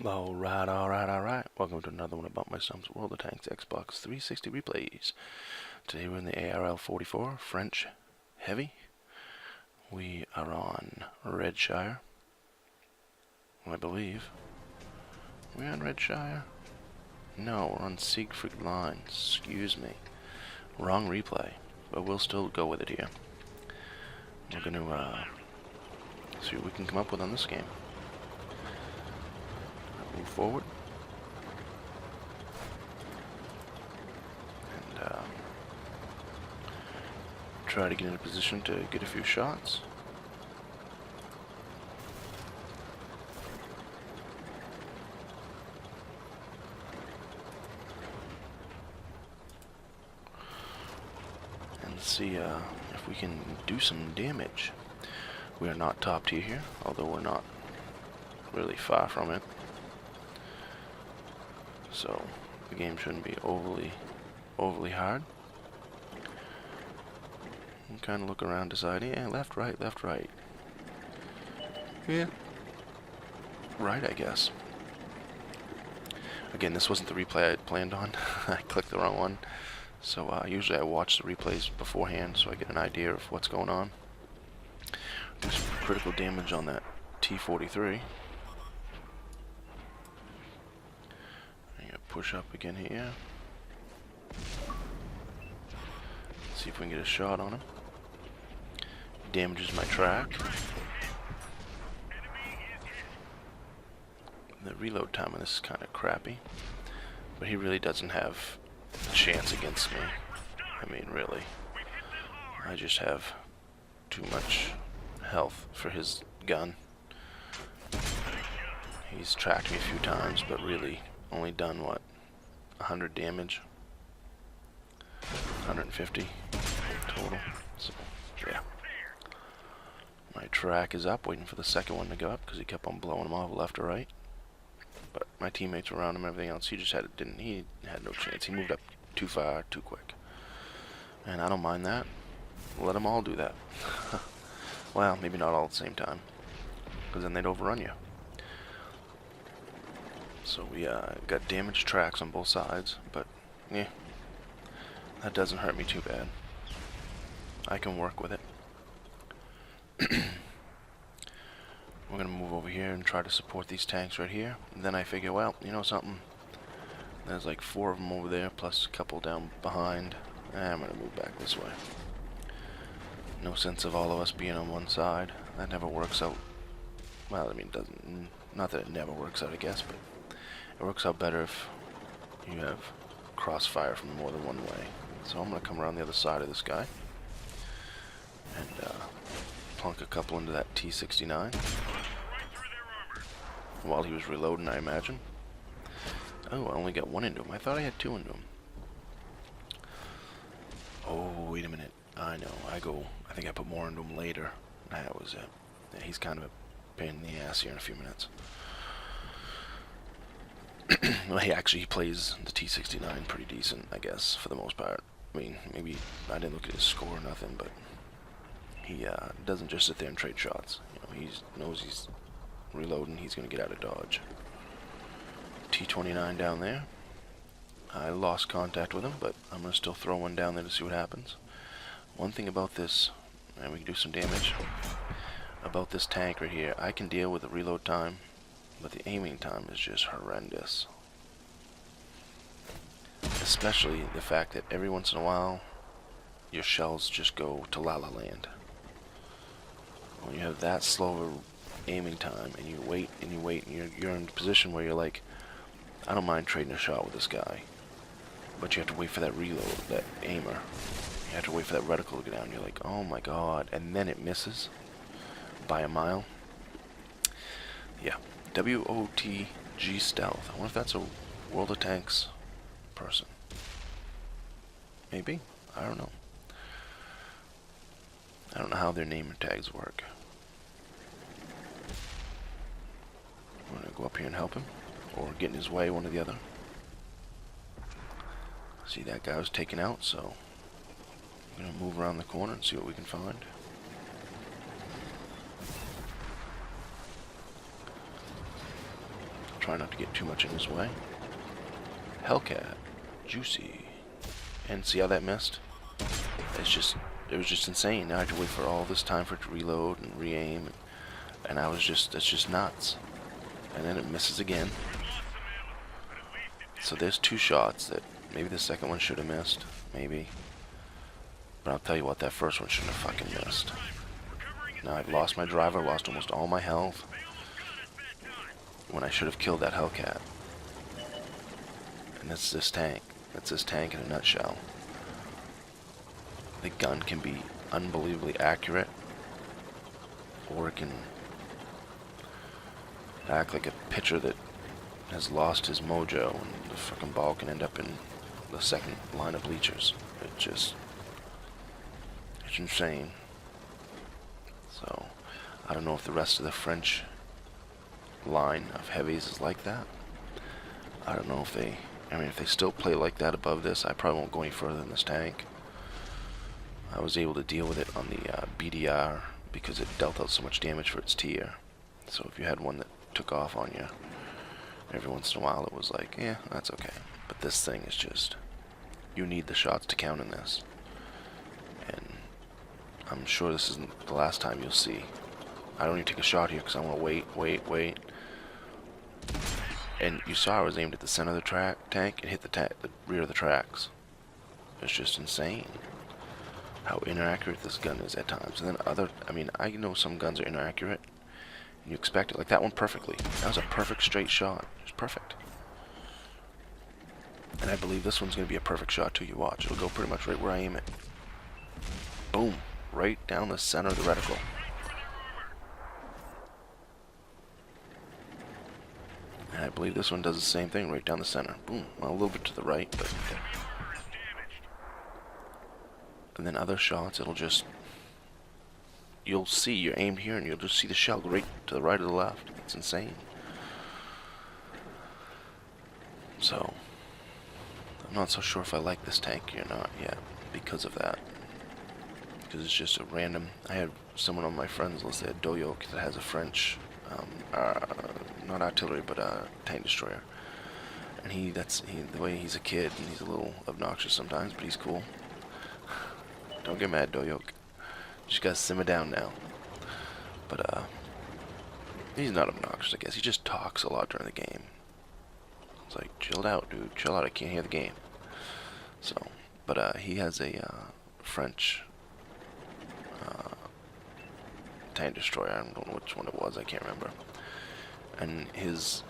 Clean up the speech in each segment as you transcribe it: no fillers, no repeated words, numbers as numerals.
Alright. Welcome to another one of BumpmyStump's World of Tanks Xbox 360 replays. Today we're in the ARL 44, French Heavy. We are on Redshire, I believe. Are we on Redshire? No, we're on Siegfried line. Excuse me. Wrong replay, but we'll still go with it here. We're gonna see what we can come up with on this game. Move forward. And try to get in a position to get a few shots. And see if we can do some damage. We are not top tier here, although we're not really far from it. So the game shouldn't be overly hard. And kind of look around, decide, yeah, left, right. Yeah, right, I guess. Again, this wasn't the replay I had planned on. I clicked the wrong one. So usually I watch the replays beforehand so I get an idea of what's going on. Do some critical damage on that T-43. Push up again here. See if we can get a shot on him. Damages my track. The reload time on this is kind of crappy, but he really doesn't have a chance against me. I mean, really. I just have too much health for his gun. He's tracked me a few times, but really only done, what, 100 damage? 150 total. So, yeah. My track is up, waiting for the second one to go up, because he kept on blowing him off left or right. But my teammates around him, everything else, he had no chance. He moved up too far, too quick. And I don't mind that. Let them all do that. Well, maybe not all at the same time, because then they'd overrun you. So we got damaged tracks on both sides, but yeah, that doesn't hurt me too bad. I can work with it. We're gonna move over here and try to support these tanks right here. And then I figure, well, you know something? There's like 4 of them over there, plus a couple down behind. I'm gonna move back this way. No sense of all of us being on one side. That never works out. Well, I mean, not that it never works out, I guess, but it works out better if you have crossfire from more than one way. So I'm going to come around the other side of this guy and plunk a couple into that T-69 while he was reloading, I imagine. Oh, I only got 1 into him. I thought I had 2 into him. Oh, wait a minute. I know. I think I put more into him later. That was it. Yeah, he's kind of a pain in the ass here in a few minutes. Well, he plays the T-69 pretty decent, I guess, for the most part. I mean, maybe I didn't look at his score or nothing, but he doesn't just sit there and trade shots. You know, he knows he's reloading, he's going to get out of dodge. T-29 down there. I lost contact with him, but I'm going to still throw one down there to see what happens. One thing about this, and we can do some damage, about this tank right here, I can deal with the reload time, but the aiming time is just horrendous. Especially the fact that every once in a while, your shells just go to La La Land. When you have that slow aiming time, and you wait, and you're in a position where you're like, I don't mind trading a shot with this guy, but you have to wait for that reload, that aimer. You have to wait for that reticle to go down. You're like, oh my god, and then it misses by a mile. Yeah. WoTG Stealth. I wonder if that's a World of Tanks person. Maybe? I don't know. I don't know how their name and tags work. I'm gonna go up here and help him, or get in his way, one or the other. See, that guy was taken out, so I'm gonna move around the corner and see what we can find. try not to get too much in his way. Hellcat. Juicy. And see how that missed? It was just insane. Now I had to wait for all this time for it to reload and re-aim. And that's just nuts. And then it misses again. So there's 2 shots that maybe the second one should have missed. Maybe. But I'll tell you what, that first one shouldn't have fucking missed. Now I've lost my driver, lost almost all my health. When I should have killed that Hellcat. And that's this tank. That's this tank in a nutshell. The gun can be unbelievably accurate. Or it can act like a pitcher that has lost his mojo and the fucking ball can end up in the second line of bleachers. It's insane. So, I don't know if the rest of the French line of heavies is like that. I don't know if they, if they still play like that above this, I probably won't go any further than this tank. I was able to deal with it on the BDR because it dealt out so much damage for its tier. So if you had one that took off on you, every once in a while it was like, yeah, that's okay. But this thing is just, you need the shots to count in this. And I'm sure this isn't the last time you'll see. I don't even take a shot here because I want to wait. And you saw I was aimed at the center of the tank. It hit the rear of the tracks. It's just insane how inaccurate this gun is at times. And then I know some guns are inaccurate. And you expect it. Like that one perfectly. That was a perfect straight shot. It's perfect. And I believe this one's going to be a perfect shot too. You watch. It'll go pretty much right where I aim it. Boom. Right down the center of the reticle. And I believe this one does the same thing, right down the center. Boom. Well, a little bit to the right, but... And then other shots, it'll just... You'll see, you're aimed here, and you'll just see the shell go right to the right or the left. It's insane. So... I'm not so sure if I like this tank or not yet, because of that. Because it's just a random... I had someone on my friends list, they had WoT that has a French... not artillery, but tank destroyer. And the way he's a kid, and he's a little obnoxious sometimes, but he's cool. Don't get mad, WoT. You just gotta simmer down now. But he's not obnoxious, I guess. He just talks a lot during the game. It's like, chill out, dude. Chill out. I can't hear the game. So, but he has a French tank destroyer. I don't know which one it was. I can't remember. And the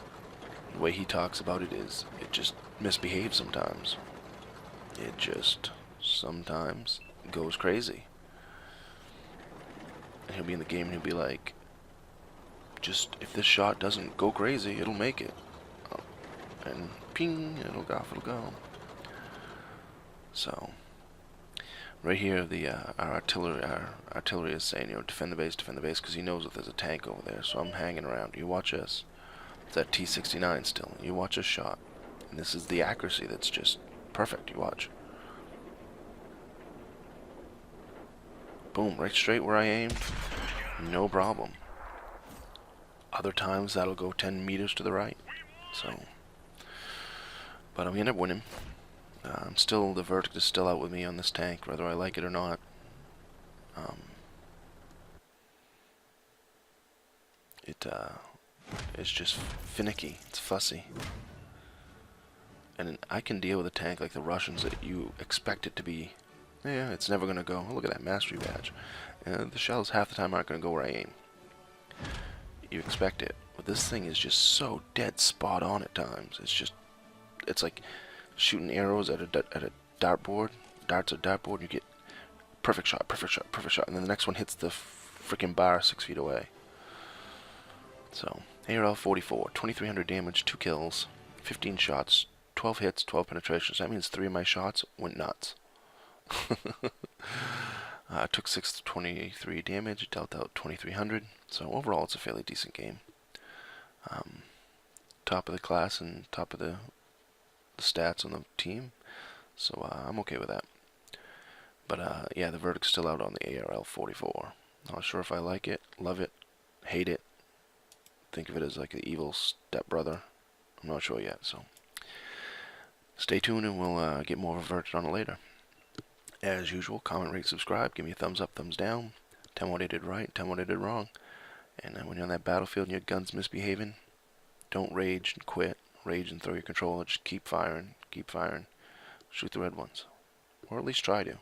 way he talks about it is, it just misbehaves sometimes. It just sometimes goes crazy. And he'll be in the game and he'll be like, just, if this shot doesn't go crazy, it'll make it. And ping, it'll go off, it'll go. So, right here, our artillery is saying, defend the base, because he knows that there's a tank over there. So I'm hanging around. You watch this. It's that T-69 still. You watch this shot. And this is the accuracy that's just perfect. You watch. Boom, right straight where I aimed. No problem. Other times that'll go 10 meters to the right. So, but I'm gonna end up winning. The verdict is still out with me on this tank, whether I like it or not. It's just finicky. It's fussy. And I can deal with a tank like the Russians that you expect it to be. Yeah, it's never gonna go. Oh, look at that mastery badge. The shells half the time aren't gonna go where I aim. You expect it. But this thing is just so dead spot on at times. It's like shooting arrows at a dartboard. Darts at a dartboard. You get perfect shot, and then the next one hits the freaking bar 6 feet away. So, ARL 44, 2300 damage, 2 kills, 15 shots, 12 hits, 12 penetrations. That means 3 of my shots went nuts. Took 623 damage, dealt out 2300. So overall, it's a fairly decent game. Top of the class and top of the stats on the team. So I'm okay with that. But yeah, the verdict's still out on the ARL 44. Not sure if I like it, love it, hate it. Think of it as like the evil stepbrother I'm not sure yet, so stay tuned and we'll get more of a verdict on it later. As usual, comment, rate, subscribe, give me a thumbs up, thumbs down, tell me what I did right, tell me what I did wrong. And when you're on that battlefield and your gun's misbehaving, don't rage and quit. Rage and throw your controller. Just keep firing. Keep firing. Shoot the red ones. Or at least try to.